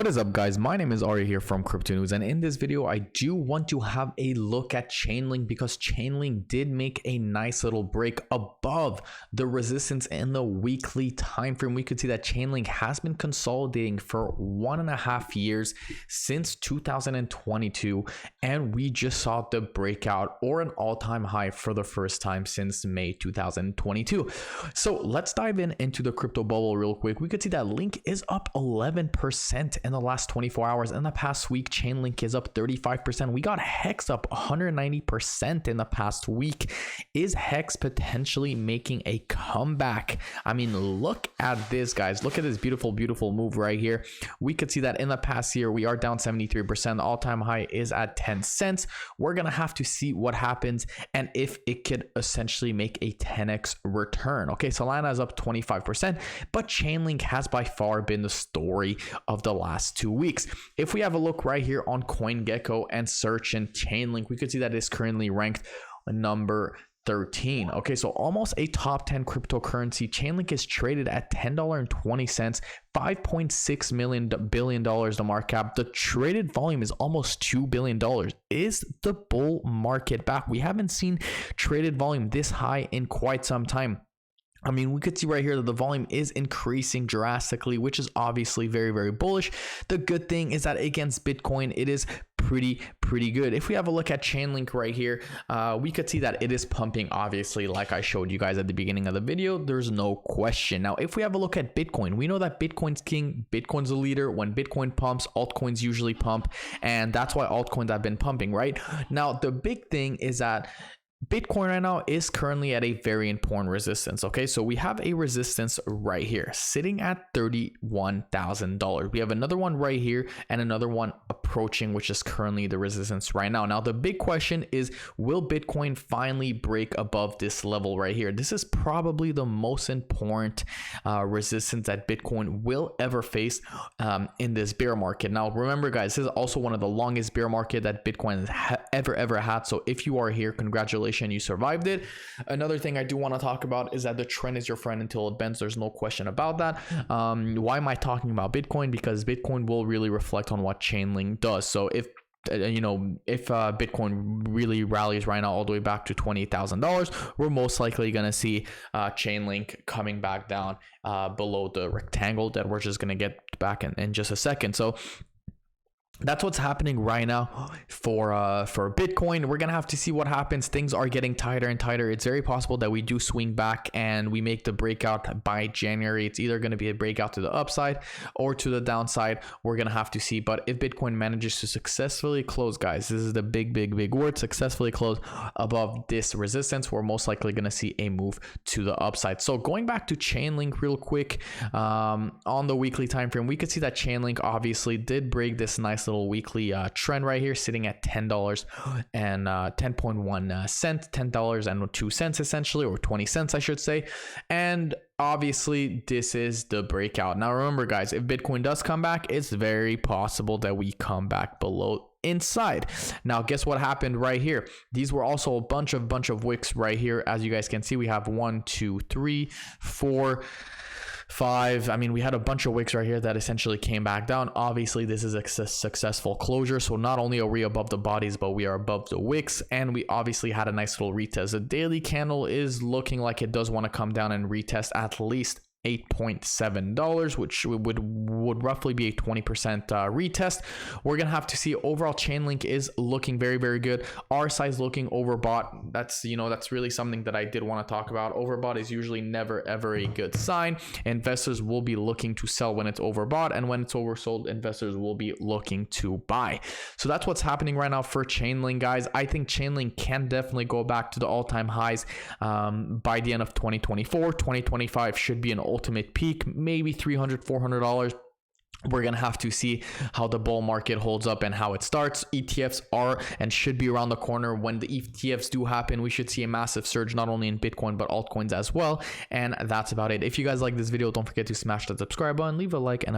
What is up, guys? My name is Ari here from Crypto News, and in this video I do want to have a look at Chainlink because Chainlink did make a nice little break above the resistance in the weekly time frame. We could see that Chainlink has been consolidating for 1.5 years since 2022, and we just saw the breakout or an all-time high for the first time since May 2022. So let's dive into the crypto bubble real quick. We could see that Link is up 11% in the last 24 hours. In the past week, Chainlink is up 35%. We got Hex up 190% in the past week. Is Hex potentially making a comeback? I mean, look at this, guys. Look at this beautiful move right here. We could see that in the past year we are down 73%. The all-time high is at 10 cents. We're gonna have to see what happens and if it could essentially make a 10x return. Okay, Solana is up 25%, but Chainlink has by far been the story of the last 2 weeks. If we have a look right here on CoinGecko and search in Chainlink, we could see that it is currently ranked number 13. Okay, so almost a top 10 cryptocurrency. Chainlink is traded at $10.20, $5.6 billion the market cap. The traded volume is almost $2 billion. Is the bull market back? We haven't seen traded volume this high in quite some time. I mean, we could see right here that the volume is increasing drastically, which is obviously very bullish. The good thing is that against Bitcoin, it is pretty good. If we have a look at Chainlink right here, we could see that it is pumping, obviously, like I showed you guys at the beginning of the video. There's no question. Now, if we have a look at Bitcoin, we know that Bitcoin's king, Bitcoin's the leader. When Bitcoin pumps, altcoins usually pump, and that's why altcoins have been pumping, right? Now, the big thing is that Bitcoin right now is currently at a very important resistance. Okay, so we have a resistance right here sitting at $31,000. We have another one right here and another one approaching, which is currently the resistance right now. Now the big question is, will Bitcoin finally break above this level right here? This is probably the most important resistance that Bitcoin will ever face in this bear market. Now remember, guys, this is also one of the longest bear market that Bitcoin has ever had. So if you are here, congratulations, you survived it. Another thing I do want to talk about is that the trend is your friend until it bends. There's no question about that. Why am I talking about Bitcoin? Because Bitcoin will really reflect on what Chainlink does. So if Bitcoin really rallies right now all the way back to $28,000, we're most likely going to see Chainlink coming back down below the rectangle that we're just going to get back in just a second. So that's what's happening right now for Bitcoin. We're gonna have to see what happens. Things are getting tighter and tighter. It's very possible that we do swing back and we make the breakout by January. It's either going to be a breakout to the upside or to the downside. We're gonna have to see. But if Bitcoin manages to successfully close, guys, this is the big word, successfully close above this resistance, we're most likely gonna see a move to the upside. So going back to Chainlink real quick, on the weekly time frame, we could see that Chainlink obviously did break this nice little weekly trend right here, sitting at $10 and 10.1 cents, $10.02 essentially, or 20 cents I should say. And obviously this is the breakout. Now remember, guys, if Bitcoin does come back, it's very possible that we come back below inside. Now guess what happened right here? These were also a bunch of wicks right here. As you guys can see, we have 1 2 3 4 5. I mean, we had a bunch of wicks right here that essentially came back down. Obviously this is a successful closure, so not only are we above the bodies, but we are above the wicks, and we obviously had a nice little retest. The daily candle is looking like it does want to come down and retest at least $8.7, which would roughly be a 20% retest. We're gonna have to see. Overall, Chainlink is looking very good. RSI is looking overbought. That's really something that I did want to talk about. Overbought is usually never ever a good sign. Investors will be looking to sell when it's overbought, and when it's oversold, investors will be looking to buy. So that's what's happening right now for Chainlink, guys. I think Chainlink can definitely go back to the all-time highs by the end of 2024. 2025 should be an ultimate peak, maybe $300-$400. We're gonna have to see how the bull market holds up and how it starts. ETFs are and should be around the corner. When the ETFs do happen, we should see a massive surge, not only in Bitcoin but altcoins as well. And that's about it. If you guys like this video, don't forget to smash that subscribe button, leave a like, and